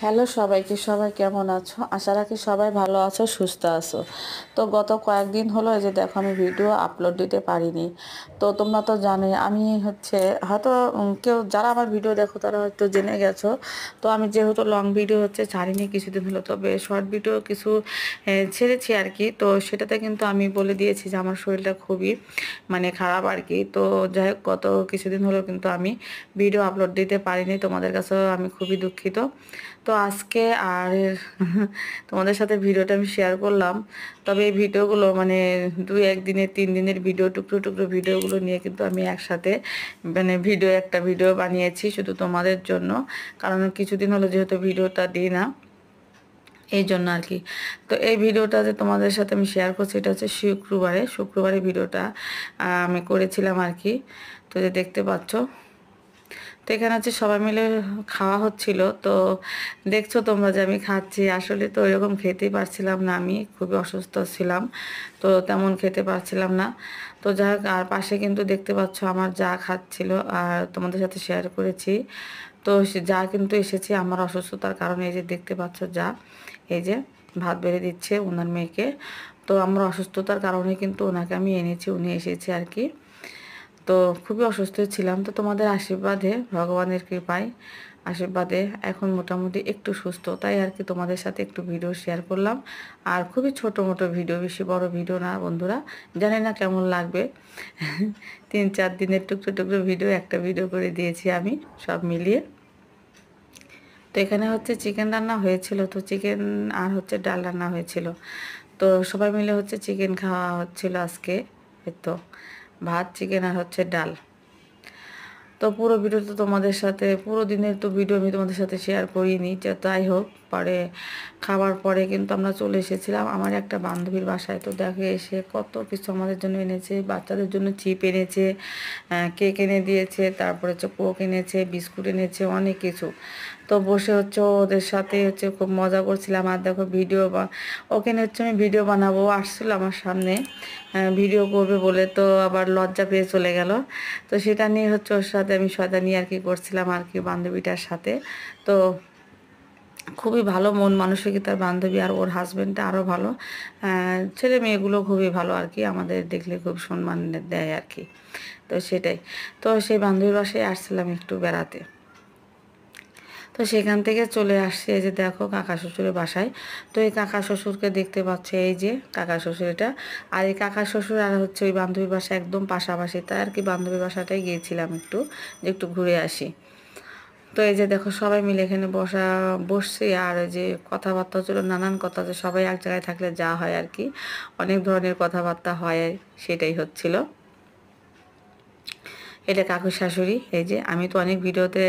Hello সবাইকে, সবাই কেমন আছো? আশা রাখি সবাই ভালো আছো, সুস্থ আছো। তো গত কয়েকদিন হলো এই যে দেখো আমি ভিডিও আপলোড দিতে পারিনি। তো তোমরা তো জানোই আমি হয়তো কেউ যারা আমার ভিডিও দেখো তারা হয়তো জেনে গেছো। তো আমি যেহেতু লং ভিডিও ছাড়িনি কিছুদিন হলো, তবে শর্ট ভিডিও কিছু ছেড়েছি আর কি। তো সেটাতে কিন্তু আমি বলে দিয়েছি যে আমার শরীরটা খুবই খারাপ আর কি। তো যাই হোক, গত কিছুদিন হলো কিন্তু আমি ভিডিও আপলোড দিতে পারিনি, তোমাদের কাছেও আমি খুবই দুঃখিত। তো আজকে আর তোমাদের সাথে ভিডিওটা আমি শেয়ার করলাম। তবে এই ভিডিওগুলো 2-1 দিনের 3 দিনের ভিডিও, টুকরো টুকরো ভিডিওগুলো নিয়ে কিন্তু আমি একসাথে একটা ভিডিও বানিয়েছি শুধু তোমাদের জন্য। কারণ কিছুদিন হলো যেহেতু ভিডিওটা দিই না, এই জন্য আর কি। তো এই ভিডিওটা যে তোমাদের সাথে আমি শেয়ার করছি, এটা হচ্ছে শুক্রবারে ভিডিওটা আমি করেছিলাম আর কি। তো যে দেখতে পাচ্ছ, তো এখানে সবাই মিলে খাওয়া হচ্ছিল। তো দেখছো তোমরা যে আমি খাচ্ছি, আসলে তো এরকম খেতেই পারছিলাম না, আমি খুবই অসুস্থ ছিলাম, তো তেমন খেতে পারছিলাম না। তো যাই হোক, আর পাশে কিন্তু দেখতে পাচ্ছ আমার যা খাচ্ছিল, আর তোমাদের সাথে শেয়ার করেছি। তো যা কিন্তু এসেছে আমার অসুস্থতার কারণে, এই যে দেখতে পাচ্ছ যা এই যে ভাত বেড়ে দিচ্ছে ওনার মেয়েকে। তো আমার অসুস্থতার কারণে কিন্তু ওনাকে আমি এনেছি, উনি এসেছে আর কি। তো খুবই অসুস্থ ছিলাম, তো তোমাদের আশীর্বাদে, ভগবানের কৃপায় আশীর্বাদে এখন মোটামুটি একটু সুস্থ, তাই আর কি তোমাদের সাথে একটু ভিডিও শেয়ার করলাম। আর খুবই ছোট মোটো ভিডিও, বেশি বড় ভিডিও না বন্ধুরা, জানি না কেমন লাগবে। 3-4 দিনের টুকরো টুকরো ভিডিও, একটা ভিডিও করে দিয়েছি আমি সব মিলিয়ে। তো এখানে চিকেন রান্না হয়েছিল, তো চিকেন আর ডাল রান্না হয়েছিল। তো সবাই মিলে চিকেন খাওয়া হচ্ছিল আজকে। এই তো ভাত, চিকেন আর ডাল। তো পুরো ভিডিও তো তোমাদের সাথে, পুরো দিনের তো ভিডিও আমি তোমাদের সাথে শেয়ার করিনি, যে তাই হোক। পরে খাবার পরে কিন্তু আমরা চলে এসেছিলাম আমার একটা বান্ধবীর বাসায়। তো দেখো এসে কত কিছু আমাদের জন্য এনেছে, বাচ্চাদের জন্য চিপ এনেছে, কেক এনে দিয়েছে, তারপরে কোক এনেছে, বিস্কুট এনেছে, অনেক কিছু। তো বসে ওদের সাথে খুব মজা করছিলাম। আর দেখো ভিডিও ওকে নিয়ে আমি ভিডিও বানাবো আসছিল আমার সামনে, ভিডিও করবে বলে, তো আবার লজ্জা পেয়ে চলে গেল। তো সেটা নিয়ে ওর সাথে আমি শয়তানি আর কি করছিলাম আর কি, বান্ধবীটার সাথে। তো খুবই ভালো মন মানসিকতার বান্ধবী, আর ওর হাজবেন্ডটা আরও ভালো। ছেলে মেয়েগুলো খুবই ভালো আর কি, আমাদের দেখলে খুব সম্মান দেয় আর কি। তো সেটাই। তো সেই বান্ধবীর বাসায় আসছিলাম একটু বেড়াতে। তো সেখান থেকে চলে আসছে এই যে দেখো কাকা শ্বশুরের বাসায়। তো এই কাকা শ্বশুরকে দেখতে পাচ্ছে, এই যে কাকা শ্বশুর এটা। আর এই কাকা শ্বশুর আর ওই বান্ধবীর বাসা একদম পাশাপাশি, তাই আর কি বান্ধবীর বাসাটাই গিয়েছিলাম একটু, যে একটু ঘুরে আসি। তো এই যে দেখো সবাই মিলে এখানে বসছি, আর ওই যে কথাবার্তা হচ্ছিল, নানান কথা, যে সবাই এক জায়গায় থাকলে যা হয় আর কি, অনেক ধরনের কথাবার্তা হয়, সেটাই হচ্ছিল। এটা কাকুর শাশুড়ি, এই যে আমি তো অনেক ভিডিওতে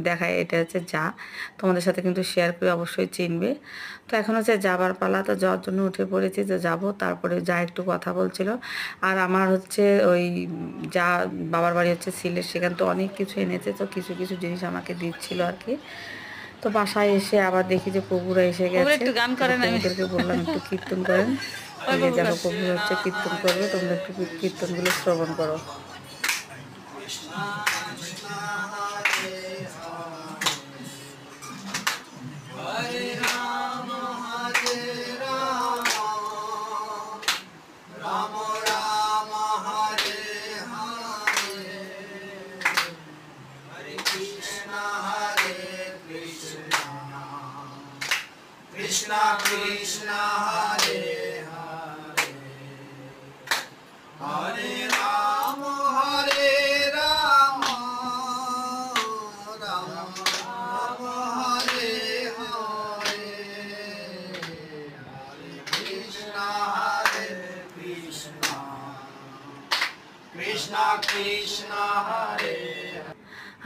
দেখাই, এটা যা, তোমাদের সাথে কিন্তু শেয়ার করে অবশ্যই চিনবে। তো এখন যাবার পালা, তো যাওয়ার জন্য উঠে পড়েছি, যে যাব। তারপরে যা একটু কথা বলছিল। আর আমার ওই যা বাবার বাড়ি সিলেট, সেখান তো অনেক কিছু এনেছে, তো কিছু কিছু জিনিস আমাকে দিচ্ছিল আর কি। তো বাসায় এসে আবার দেখি যে প্রভুরা এসে গেছে, একটু গান করেন, প্রভুদেরকে বললাম একটু কীর্তন করেন। এই যে দেখো প্রভু কীর্তন করবে, তোমরা একটু কীর্তনগুলো শ্রবণ করো। Krishna Krishna Hare Hare Rama Hare Rama Rama Rama Hare Hare Hare Krishna Hare Krishna Krishna Krishna Hare Hare Hare Rama Hare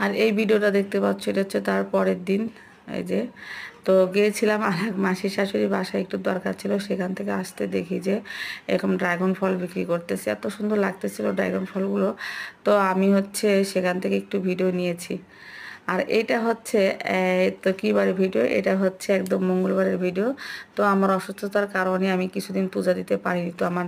আর এই ভিডিওটা দেখতে পাচ্ছ, এটা তার পরের দিন। এই যে তো গিয়েছিলাম আর এক মাসির শাশুড়ির বাসায়, একটু দরকার ছিল, সেখান থেকে আসতে দেখি যে এরকম ড্রাগন ফল বিক্রি করতেছে, এত সুন্দর লাগতেছিল ড্রাগন ফলগুলো। তো আমি সেখান থেকে একটু ভিডিও নিয়েছি। আর এটা তো কীবারের ভিডিও, এটা একদম মঙ্গলবারের ভিডিও। তো আমার অসুস্থতার কারণে আমি কিছুদিন পূজা দিতে পারিনি, তো আমার